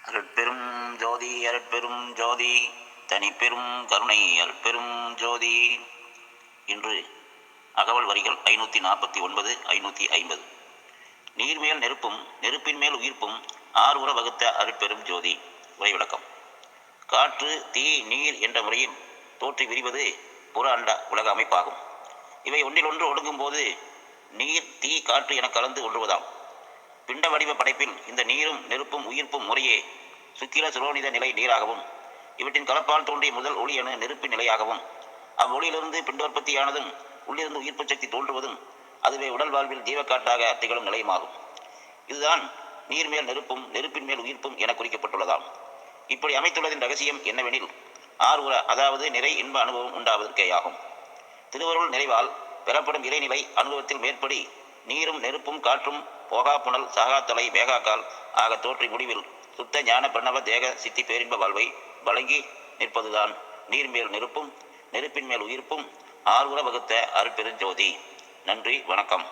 அருட்பெரும் ஜோதி அருட்பெரும் ஜோதி தனிப்பெரும் கருணை அருட்பெரும் ஜோதி. இன்று அகவல் வரிகள் 549 550. நீர்மேல் நெருப்பும் நெருப்பின் மேல் உயிர்ப்பும் ஆறு உற வகுத்த அருட்பெரும் ஜோதி. உரை விளக்கம். காற்று தீ நீர் என்ற முறையில் தோற்றி விரிவது புற அண்ட உலக அமைப்பாகும். இவை ஒன்றிலொன்று ஒடுங்கும் போது நீர் தீ காற்று என கலந்து ஒன்றுவதாம். பிண்ட வடிவ படைப்பில் இந்த நீரும் நெருப்பும் உயிர்ப்பும் முறையே சுக்கில சுரோனித நிலை நீராகவும், இவற்றின் கலப்பால் தோன்றிய முதல் ஒளி என நெருப்பின் நிலையாகவும், அவ்வொளியிலிருந்து பிண்டோற்பத்தியானதும் உள்ளிருந்து உயிர்ப்பு சக்தி தோன்றுவதும் அதுவே உடல் வாழ்வில் ஜீவக்காற்றாக திகழும் நிலையமாகும். இதுதான் நீர்மேல் நெருப்பும் நெருப்பின் மேல் உயிர்ப்பும் என குறிக்கப்பட்டுள்ளதாம். இப்படி அமைத்துள்ளதின் ரகசியம் என்னவெனில், ஆறுற அதாவது நிறை இன்ப அனுபவம் உண்டாவதற்கேயாகும். திருவருள் நிறைவால் பெறப்படும் இறைநிலை அனுபவத்தில் மேற்படி நீரும் நெருப்பும் காற்றும் போகா புனல் சாகாத்தலை வேகாக்கால் ஆக தோற்றி முடிவில் சுத்த ஞான பிரணவ தேக சித்தி பேரின்ப வாழ்வை வழங்கி நிற்பதுதான் நீர்மேல் நெருப்பும் நெருப்பின் மேல் உயிர்ப்பும் ஆறுற வகுத்த அருட்பெருஞ்சோதி. நன்றி, வணக்கம்.